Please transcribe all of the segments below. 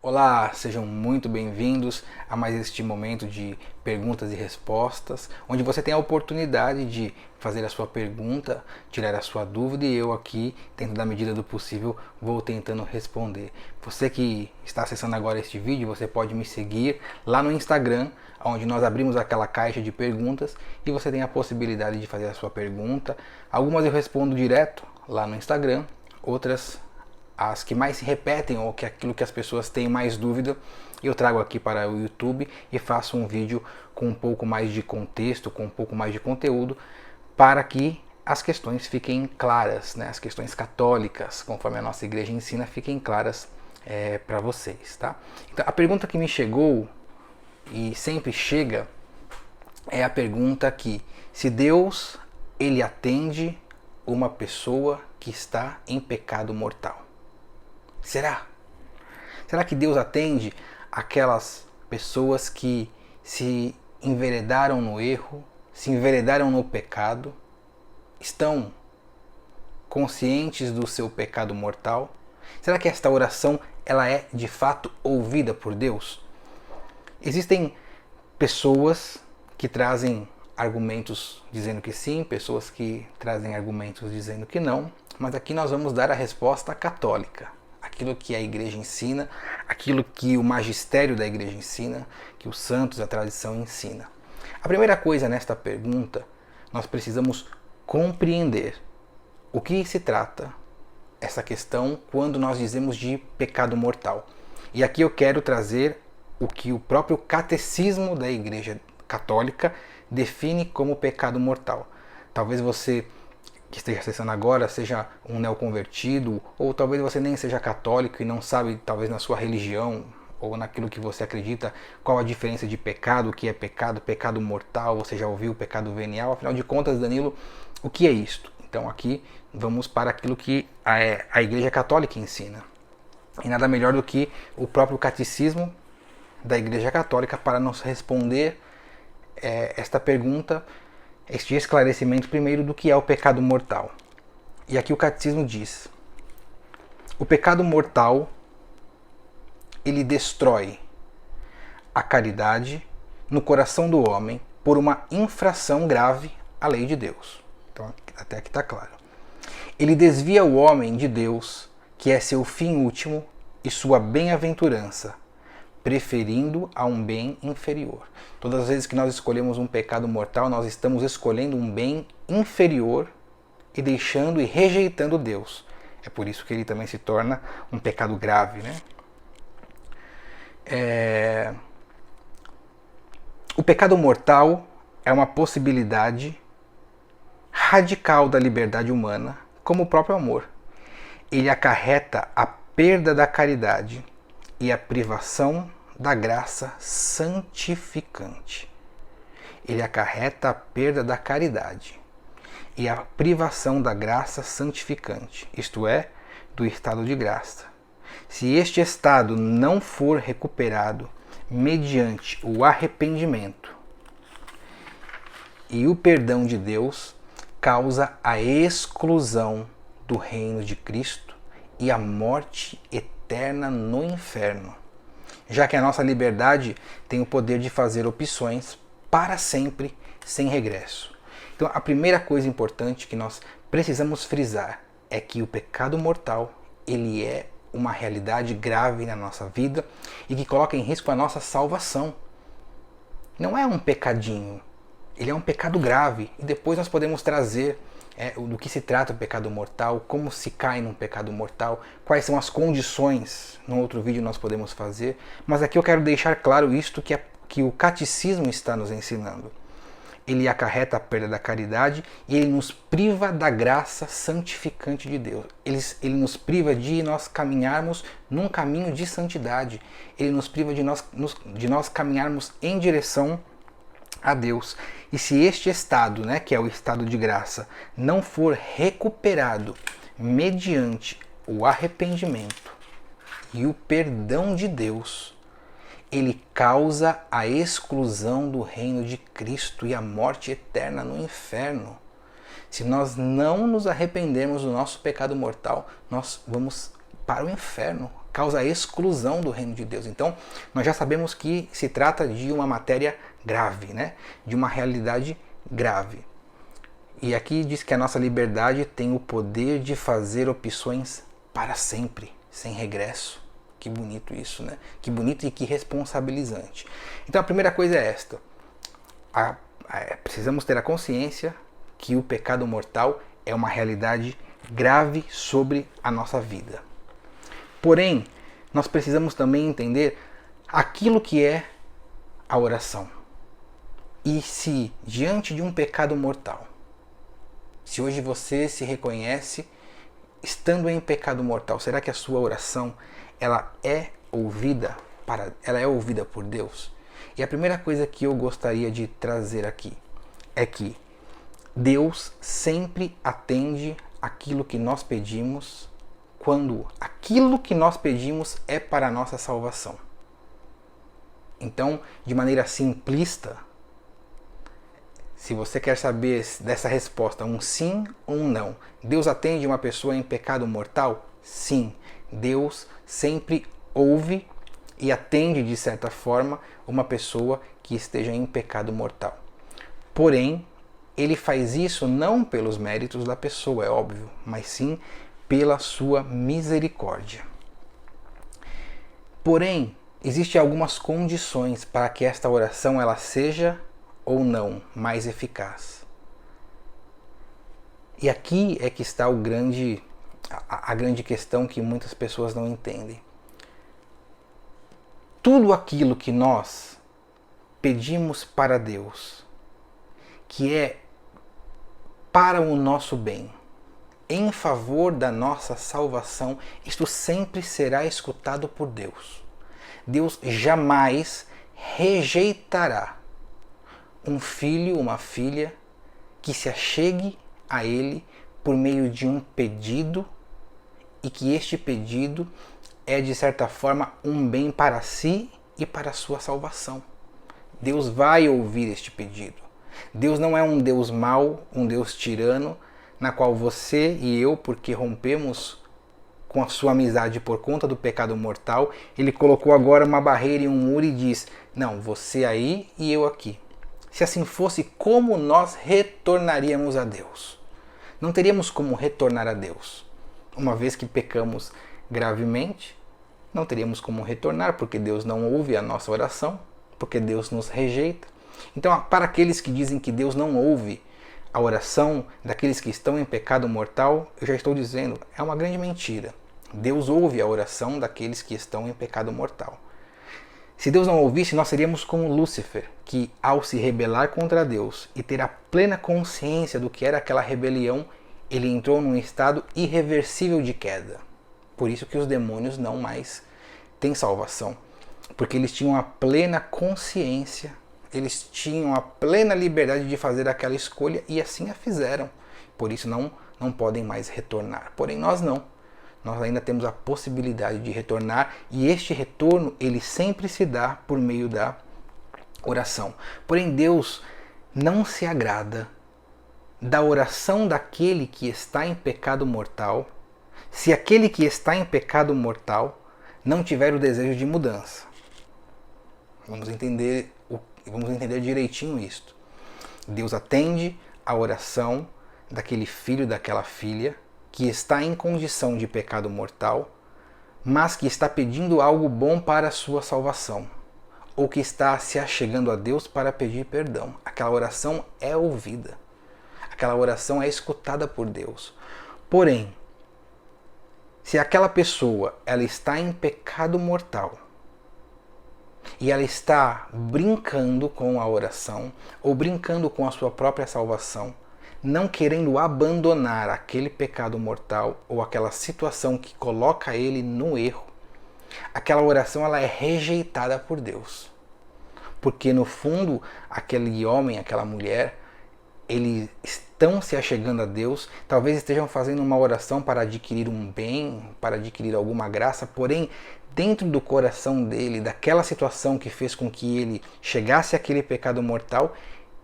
Olá, sejam muito bem-vindos a mais este momento de perguntas e respostas, onde você tem a oportunidade de fazer a sua pergunta, tirar a sua dúvida e eu aqui, dentro da medida do possível, vou tentando responder. Você que está acessando agora este vídeo, você pode me seguir lá no Instagram, onde nós abrimos aquela caixa de perguntas e você tem a possibilidade de fazer a sua pergunta. Algumas eu respondo direto lá no Instagram, outras as que mais se repetem ou que aquilo que as pessoas têm mais dúvida, eu trago aqui para o YouTube e faço um vídeo com um pouco mais de contexto, com um pouco mais de conteúdo, para que as questões fiquem claras, né? As questões católicas, conforme a nossa igreja ensina, fiquem claras para vocês, tá? Então, a pergunta que me chegou e sempre chega é a pergunta que se Deus ele atende uma pessoa que está em pecado mortal. Será? Será que Deus atende aquelas pessoas que se enveredaram no erro, se enveredaram no pecado, estão conscientes do seu pecado mortal? Será que esta oração ela é de fato ouvida por Deus? Existem pessoas que trazem argumentos dizendo que sim, pessoas que trazem argumentos dizendo que não, mas aqui nós vamos dar a resposta católica. Aquilo que a igreja ensina, aquilo que o magistério da igreja ensina, que os santos, a tradição ensina. A primeira coisa nesta pergunta, nós precisamos compreender o que se trata essa questão quando nós dizemos de pecado mortal. E aqui eu quero trazer o que o próprio catecismo da igreja católica define como pecado mortal. Talvez você que esteja acessando agora seja um neoconvertido, ou talvez você nem seja católico e não sabe, talvez na sua religião ou naquilo que você acredita, qual a diferença de pecado, o que é pecado, pecado mortal, você já ouviu pecado venial, afinal de contas, Danilo, o que é isto? Então aqui vamos para aquilo que a Igreja Católica ensina. E nada melhor do que o próprio catecismo da Igreja Católica para nos responder esta pergunta, este esclarecimento primeiro do que é o pecado mortal. E aqui o catecismo diz: o pecado mortal ele destrói a caridade no coração do homem por uma infração grave à lei de Deus. Então até aqui está claro. Ele desvia o homem de Deus, que é seu fim último e sua bem-aventurança, preferindo a um bem inferior. Todas as vezes que nós escolhemos um pecado mortal, nós estamos escolhendo um bem inferior e deixando e rejeitando Deus. É por isso que ele também se torna um pecado grave, né? O pecado mortal é uma possibilidade radical da liberdade humana, como o próprio amor. Ele acarreta a perda da caridade e a privação da graça santificante. Ele acarreta a perda da caridade e a privação da graça santificante, isto é, do estado de graça. Se este estado não for recuperado mediante o arrependimento e o perdão de Deus, causa a exclusão do reino de Cristo e a morte eterna no inferno, já que a nossa liberdade tem o poder de fazer opções para sempre, sem regresso. Então, a primeira coisa importante que nós precisamos frisar é que o pecado mortal, ele é uma realidade grave na nossa vida e que coloca em risco a nossa salvação. Não é um pecadinho, ele é um pecado grave. E depois nós podemos trazer do que se trata o pecado mortal, como se cai num pecado mortal, quais são as condições, num outro vídeo nós podemos fazer, mas aqui eu quero deixar claro isto que o catecismo está nos ensinando. Ele acarreta a perda da caridade e ele nos priva da graça santificante de Deus. Ele nos priva de nós caminharmos num caminho de santidade. Ele nos priva de nós caminharmos em direção a Deus. E se este estado, que é o estado de graça, não for recuperado mediante o arrependimento e o perdão de Deus, ele causa a exclusão do reino de Cristo e a morte eterna no inferno. Se nós não nos arrependermos do nosso pecado mortal, nós vamos para o inferno. causa a exclusão do reino de Deus. Então, nós já sabemos que se trata de uma matéria grave, né? De uma realidade grave. E aqui diz que a nossa liberdade tem o poder de fazer opções para sempre, sem regresso. Que bonito isso, né? Que bonito e que responsabilizante. Então a primeira coisa é esta. Precisamos ter a consciência que o pecado mortal é uma realidade grave sobre a nossa vida. Porém, nós precisamos também entender aquilo que é a oração. E se diante de um pecado mortal, se hoje você se reconhece estando em pecado mortal, será que a sua oração ela é ouvida por Deus? E a primeira coisa que eu gostaria de trazer aqui é que Deus sempre atende aquilo que nós pedimos quando aquilo que nós pedimos é para a nossa salvação. Então, de maneira simplista, se você quer saber dessa resposta, um sim ou um não, Deus atende uma pessoa em pecado mortal? Sim, Deus sempre ouve e atende de certa forma uma pessoa que esteja em pecado mortal. Porém, ele faz isso não pelos méritos da pessoa, é óbvio, mas sim pela sua misericórdia. Porém, existem algumas condições para que esta oração ela seja ou não mais eficaz. E aqui é que está a grande questão que muitas pessoas não entendem. Tudo aquilo que nós pedimos para Deus, que é para o nosso bem, em favor da nossa salvação, isto sempre será escutado por Deus. Deus jamais rejeitará um filho, uma filha que se achegue a Ele por meio de um pedido e que este pedido é de certa forma um bem para si e para a sua salvação. Deus vai ouvir este pedido. Deus não é um Deus mau, um Deus tirano, na qual você e eu, porque rompemos com a sua amizade por conta do pecado mortal, Ele colocou agora uma barreira e um muro e diz, não, você aí e eu aqui. Se assim fosse, como nós retornaríamos a Deus? Não teríamos como retornar a Deus. Uma vez que pecamos gravemente, não teríamos como retornar, porque Deus não ouve a nossa oração, porque Deus nos rejeita. Então, para aqueles que dizem que Deus não ouve a oração daqueles que estão em pecado mortal, eu já estou dizendo, é uma grande mentira. Deus ouve a oração daqueles que estão em pecado mortal. Se Deus não ouvisse, nós seríamos como Lúcifer, que ao se rebelar contra Deus e ter a plena consciência do que era aquela rebelião, ele entrou num estado irreversível de queda. Por isso que os demônios não mais têm salvação, porque eles tinham a plena consciência, eles tinham a plena liberdade de fazer aquela escolha e assim a fizeram. Por isso não podem mais retornar. Porém nós não. Nós ainda temos a possibilidade de retornar e este retorno ele sempre se dá por meio da oração. Porém Deus não se agrada da oração daquele que está em pecado mortal, se aquele que está em pecado mortal não tiver o desejo de mudança. Vamos entender direitinho isto. Deus atende a oração daquele filho, daquela filha, que está em condição de pecado mortal, mas que está pedindo algo bom para a sua salvação, ou que está se achegando a Deus para pedir perdão. Aquela oração é ouvida. Aquela oração é escutada por Deus. Porém, se aquela pessoa ela está em pecado mortal e ela está brincando com a oração ou brincando com a sua própria salvação, não querendo abandonar aquele pecado mortal ou aquela situação que coloca ele no erro, aquela oração ela é rejeitada por Deus. Porque no fundo, aquele homem, aquela mulher, eles estão se achegando a Deus, talvez estejam fazendo uma oração para adquirir um bem, para adquirir alguma graça, porém, dentro do coração dele, daquela situação que fez com que ele chegasse àquele pecado mortal,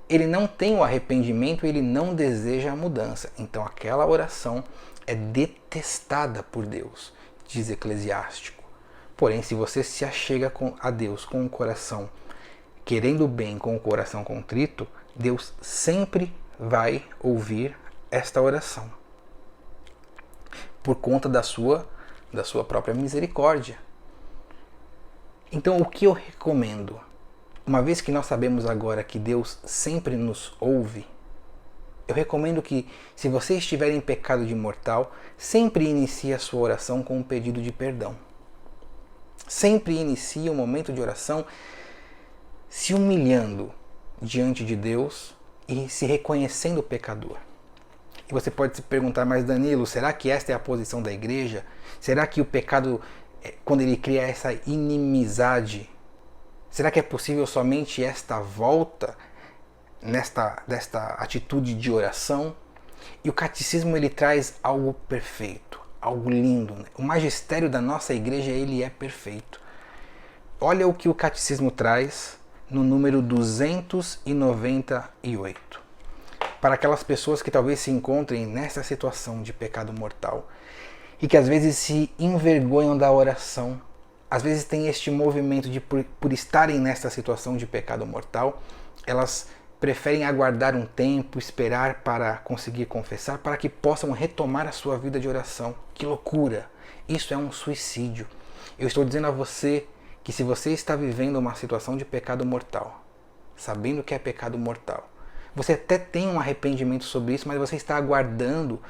ele não tem o arrependimento, ele não deseja a mudança. Então aquela oração é detestada por Deus, diz Eclesiástico. Porém, se você se achega a Deus com o coração querendo bem, com o coração contrito, Deus sempre vai ouvir esta oração. Por conta da sua própria misericórdia. Então, o que eu recomendo? Uma vez que nós sabemos agora que Deus sempre nos ouve, eu recomendo que, se você estiver em pecado de mortal, sempre inicie a sua oração com um pedido de perdão. Sempre inicie um momento de oração se humilhando diante de Deus e se reconhecendo pecador. E você pode se perguntar, mas Danilo, será que esta é a posição da igreja? Será que o pecado, quando ele cria essa inimizade, será que é possível somente esta volta desta atitude de oração? E o catecismo ele traz algo perfeito, algo lindo. Né? O magistério da nossa igreja ele é perfeito. Olha o que o catecismo traz no número 298. Para aquelas pessoas que talvez se encontrem nessa situação de pecado mortal e que às vezes se envergonham da oração, às vezes tem este movimento de por estarem nessa situação de pecado mortal, elas preferem aguardar um tempo, esperar para conseguir confessar, para que possam retomar a sua vida de oração. Que loucura! Isso é um suicídio. Eu estou dizendo a você que se você está vivendo uma situação de pecado mortal, sabendo que é pecado mortal, você até tem um arrependimento sobre isso, mas você está aguardando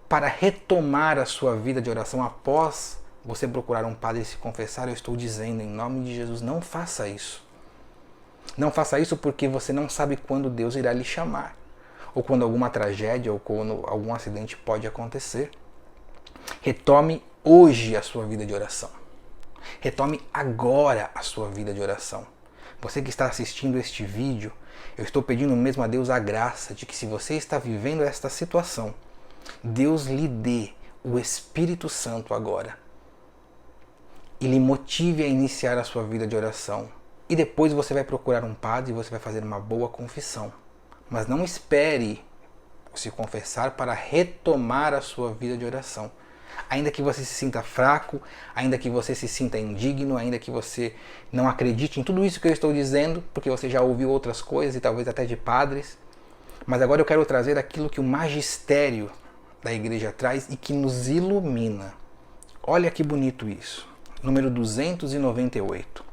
para retomar a sua vida de oração após você procurar um padre e se confessar. Eu estou dizendo, em nome de Jesus, não faça isso. Não faça isso porque você não sabe quando Deus irá lhe chamar, ou quando alguma tragédia ou quando algum acidente pode acontecer. Retome hoje a sua vida de oração. Retome agora a sua vida de oração. Você que está assistindo este vídeo, eu estou pedindo mesmo a Deus a graça de que, se você está vivendo esta situação, Deus lhe dê o Espírito Santo agora e lhe motive a iniciar a sua vida de oração. E depois você vai procurar um padre e você vai fazer uma boa confissão. Mas não espere se confessar para retomar a sua vida de oração. Ainda que você se sinta fraco, ainda que você se sinta indigno, ainda que você não acredite em tudo isso que eu estou dizendo, porque você já ouviu outras coisas e talvez até de padres. Mas agora eu quero trazer aquilo que o magistério da igreja traz e que nos ilumina. Olha que bonito isso. Número 298.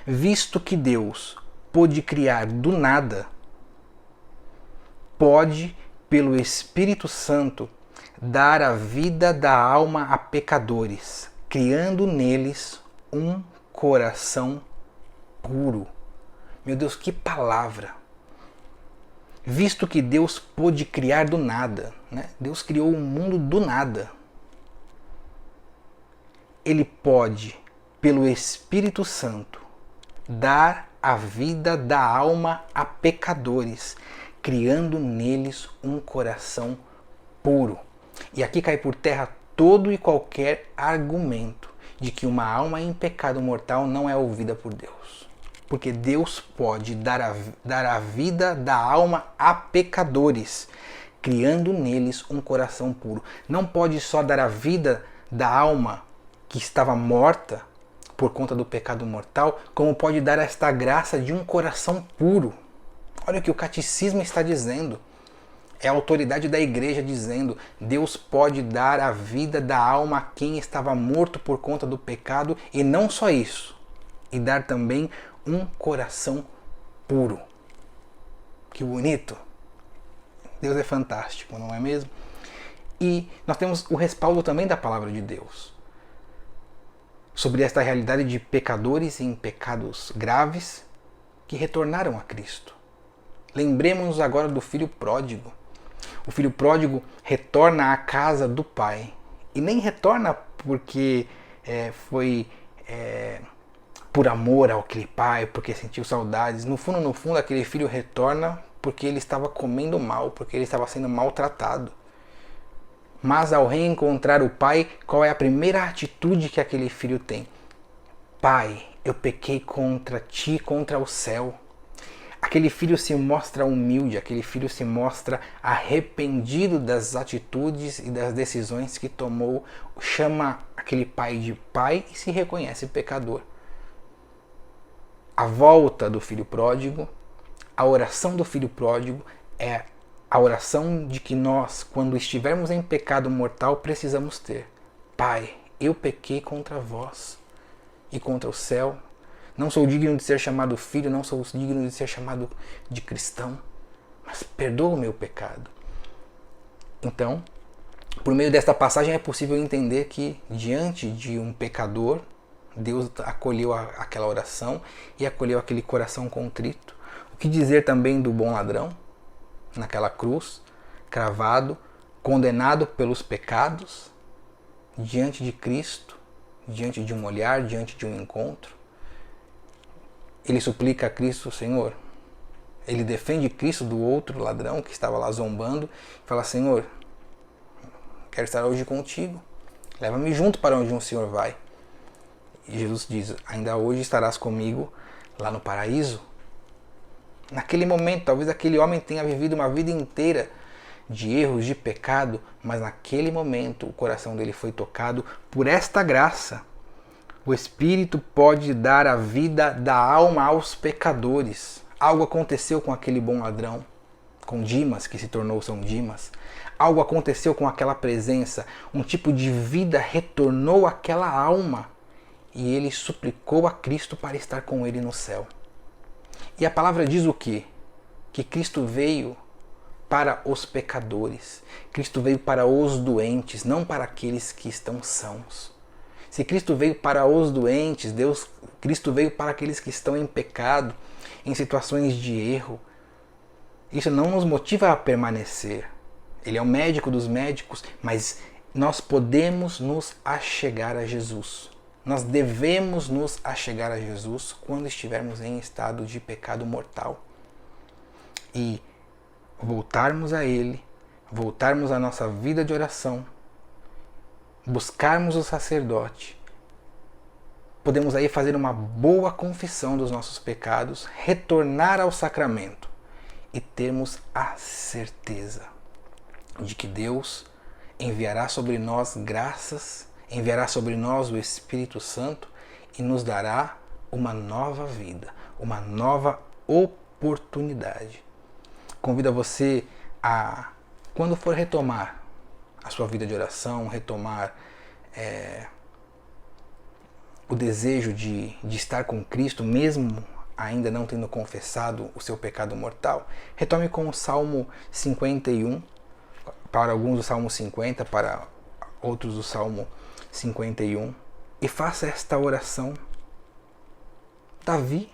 Visto que Deus pôde criar do nada, pode, pelo Espírito Santo, dar a vida da alma a pecadores, criando neles um coração puro. Meu Deus, que palavra! Visto que Deus pôde criar do nada, né? Deus criou o mundo do nada. Ele pode, pelo Espírito Santo, dar a vida da alma a pecadores, criando neles um coração puro. E aqui cai por terra todo e qualquer argumento de que uma alma em pecado mortal não é ouvida por Deus. Porque Deus pode dar a vida da alma a pecadores, criando neles um coração puro. Não pode só dar a vida da alma que estava morta por conta do pecado mortal, como pode dar esta graça de um coração puro. Olha o que o catecismo está dizendo. É a autoridade da igreja dizendo: Deus pode dar a vida da alma a quem estava morto por conta do pecado, e não só isso, e dar também um coração puro. Que bonito! Deus é fantástico, não é mesmo? E nós temos o respaldo também da palavra de Deus sobre esta realidade de pecadores em pecados graves que retornaram a Cristo. Lembremos-nos agora do filho pródigo. O filho pródigo retorna à casa do pai. E nem retorna porque foi por amor àquele pai, porque sentiu saudades. No fundo, aquele filho retorna porque ele estava comendo mal, porque ele estava sendo maltratado. Mas ao reencontrar o pai, qual é a primeira atitude que aquele filho tem? Pai, eu pequei contra ti, contra o céu. aquele filho se mostra humilde, aquele filho se mostra arrependido das atitudes e das decisões que tomou, chama aquele pai de pai e se reconhece pecador. A volta do filho pródigo, a oração do filho pródigo é a oração de que nós, quando estivermos em pecado mortal, precisamos ter. Pai, eu pequei contra vós e contra o céu. Não sou digno de ser chamado filho, não sou digno de ser chamado de cristão, mas perdoa o meu pecado. Então, por meio desta passagem é possível entender que diante de um pecador, Deus acolheu aquela oração e acolheu aquele coração contrito. O que dizer também do bom ladrão, naquela cruz, cravado, condenado pelos pecados, diante de Cristo, diante de um olhar, diante de um encontro. Ele suplica a Cristo, Senhor. Ele defende Cristo do outro ladrão que estava lá zombando. Fala, Senhor, quero estar hoje contigo. Leva-me junto para onde o Senhor vai. E Jesus diz, ainda hoje estarás comigo lá no paraíso. Naquele momento, talvez aquele homem tenha vivido uma vida inteira de erros, de pecado, mas naquele momento o coração dele foi tocado por esta graça. O Espírito pode dar a vida da alma aos pecadores. Algo aconteceu com aquele bom ladrão, com Dimas, que se tornou São Dimas. Algo aconteceu com aquela presença. Um tipo de vida retornou àquela alma. E ele suplicou a Cristo para estar com ele no céu. E a palavra diz o quê? Que Cristo veio para os pecadores. Cristo veio para os doentes, não para aqueles que estão sãos. Se Cristo veio para os doentes, Cristo veio para aqueles que estão em pecado, em situações de erro. Isso não nos motiva a permanecer. Ele é o médico dos médicos, mas nós podemos nos achegar a Jesus. Nós devemos nos achegar a Jesus quando estivermos em estado de pecado mortal. E voltarmos a Ele, voltarmos à nossa vida de oração, buscarmos o sacerdote, podemos aí fazer uma boa confissão dos nossos pecados, retornar ao sacramento e termos a certeza de que Deus enviará sobre nós graças, enviará sobre nós o Espírito Santo e nos dará uma nova vida, uma nova oportunidade. Convido a você a, quando for retomar a sua vida de oração, retomar o desejo de estar com Cristo, mesmo ainda não tendo confessado o seu pecado mortal, retome com o Salmo 51, para alguns o Salmo 50, para outros o Salmo 51, e faça esta oração. Davi,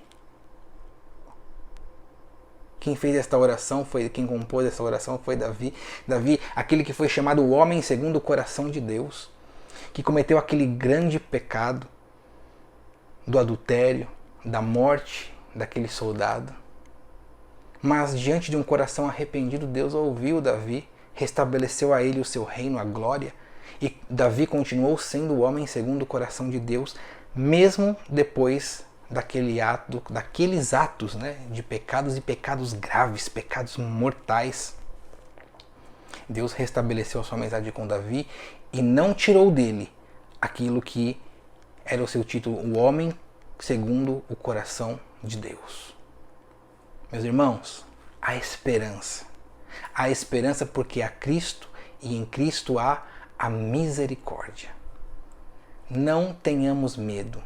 quem fez esta oração quem compôs essa oração foi Davi. Davi, aquele que foi chamado o homem segundo o coração de Deus, que cometeu aquele grande pecado do adultério, da morte daquele soldado. Mas diante de um coração arrependido, Deus ouviu Davi, restabeleceu a ele o seu reino, a glória, e Davi continuou sendo o homem segundo o coração de Deus, mesmo depois daqueles atos, de pecados e pecados graves, pecados mortais. Deus restabeleceu a sua amizade com Davi e não tirou dele aquilo que era o seu título, o homem segundo o coração de Deus. Meus irmãos, há esperança. Há esperança porque há Cristo e em Cristo há a misericórdia. Não tenhamos medo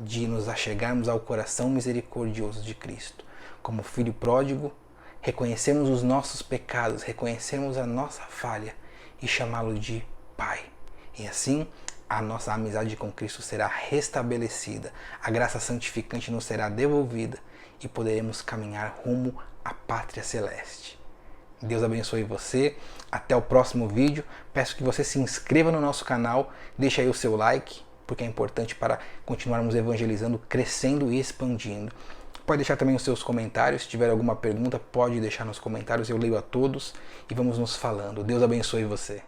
de nos achegarmos ao coração misericordioso de Cristo. Como filho pródigo, reconhecemos os nossos pecados, reconhecemos a nossa falha e chamá-lo de Pai. E assim, a nossa amizade com Cristo será restabelecida, a graça santificante nos será devolvida e poderemos caminhar rumo à pátria celeste. Deus abençoe você. Até o próximo vídeo. Peço que você se inscreva no nosso canal, deixe aí o seu like, porque é importante para continuarmos evangelizando, crescendo e expandindo. Pode deixar também os seus comentários. Se tiver alguma pergunta, pode deixar nos comentários. Eu leio a todos e vamos nos falando. Deus abençoe você.